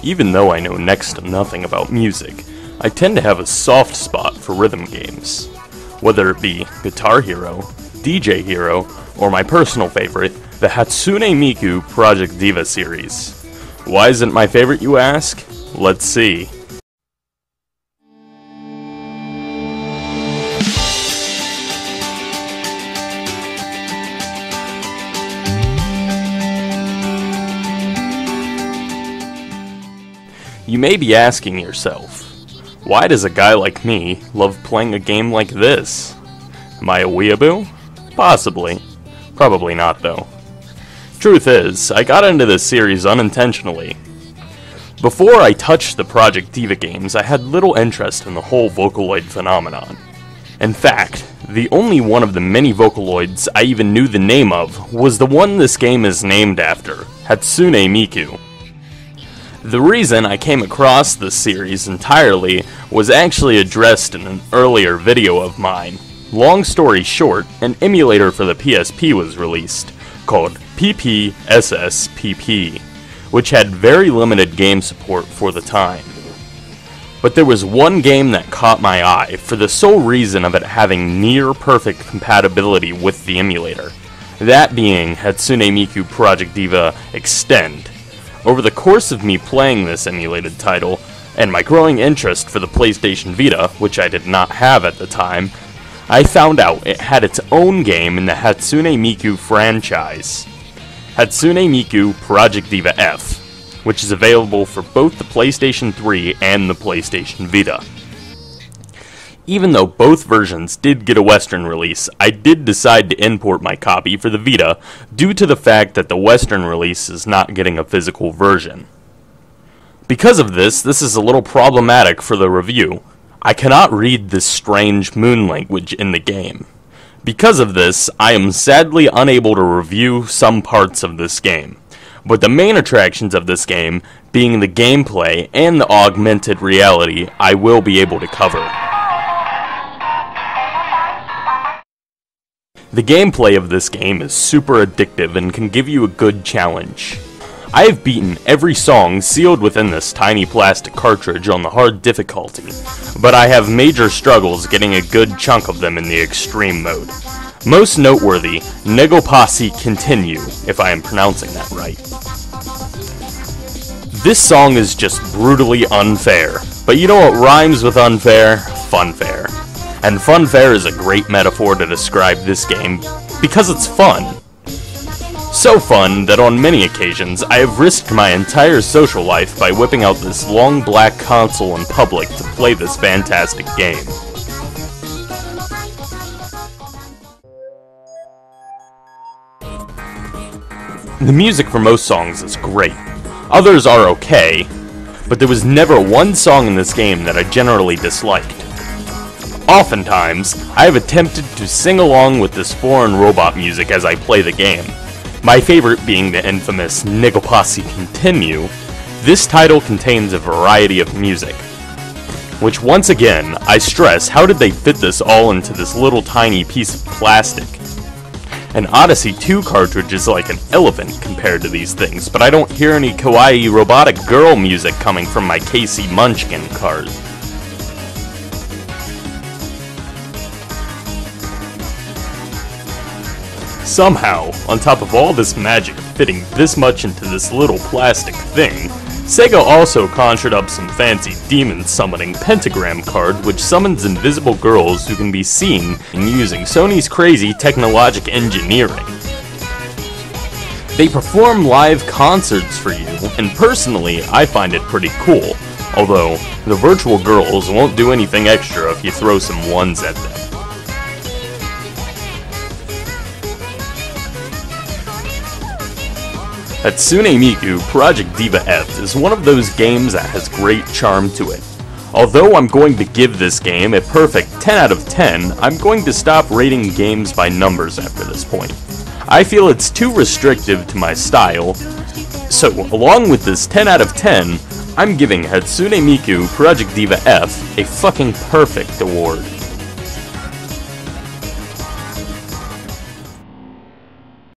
Even though I know next to nothing about music, I tend to have a soft spot for rhythm games. Whether it be Guitar Hero, DJ Hero, or my personal favorite, the Hatsune Miku Project Diva series. Why isn't it my favorite, you ask? Let's see. You may be asking yourself, why does a guy like me love playing a game like this? Am I a weeaboo? Possibly. Probably not though. Truth is, I got into this series unintentionally. Before I touched the Project Diva games, I had little interest in the whole Vocaloid phenomenon. In fact, the only one of the many Vocaloids I even knew the name of was the one this game is named after, Hatsune Miku. The reason I came across this series entirely was actually addressed in an earlier video of mine. Long story short, an emulator for the PSP was released, called PPSSPP, which had very limited game support for the time. But there was one game that caught my eye for the sole reason of it having near-perfect compatibility with the emulator, that being Hatsune Miku Project Diva Extend. Over the course of me playing this emulated title, and my growing interest for the PlayStation Vita, which I did not have at the time, I found out it had its own game in the Hatsune Miku franchise. Hatsune Miku Project Diva F, which is available for both the PlayStation 3 and the PlayStation Vita. Even though both versions did get a Western release, I did decide to import my copy for the Vita due to the fact that the Western release is not getting a physical version. Because of this is a little problematic for the review. I cannot read this strange moon language in the game. Because of this, I am sadly unable to review some parts of this game, but the main attractions of this game, being the gameplay and the augmented reality, I will be able to cover. The gameplay of this game is super addictive and can give you a good challenge. I have beaten every song sealed within this tiny plastic cartridge on the hard difficulty, but I have major struggles getting a good chunk of them in the extreme mode. Most noteworthy, Negopasi Continue, if I am pronouncing that right. This song is just brutally unfair, but you know what rhymes with unfair? Funfair. And funfair is a great metaphor to describe this game, because it's fun. So fun that on many occasions I have risked my entire social life by whipping out this long black console in public to play this fantastic game. The music for most songs is great. Others are okay, but there was never one song in this game that I generally disliked. Oftentimes, I have attempted to sing along with this foreign robot music as I play the game. My favorite being the infamous Negopasi Continue. This title contains a variety of music, which once again, I stress, how did they fit this all into this little tiny piece of plastic? An Odyssey 2 cartridge is like an elephant compared to these things, but I don't hear any kawaii robotic girl music coming from my Casey Munchkin card. Somehow, on top of all this magic fitting this much into this little plastic thing, Sega also conjured up some fancy demon summoning pentagram card which summons invisible girls who can be seen using Sony's crazy technologic engineering. They perform live concerts for you, and personally I find it pretty cool, although the virtual girls won't do anything extra if you throw some ones at them. Hatsune Miku Project Diva F is one of those games that has great charm to it. Although I'm going to give this game a perfect 10 out of 10, I'm going to stop rating games by numbers after this point. I feel it's too restrictive to my style, so along with this 10 out of 10, I'm giving Hatsune Miku Project Diva F a fucking perfect award.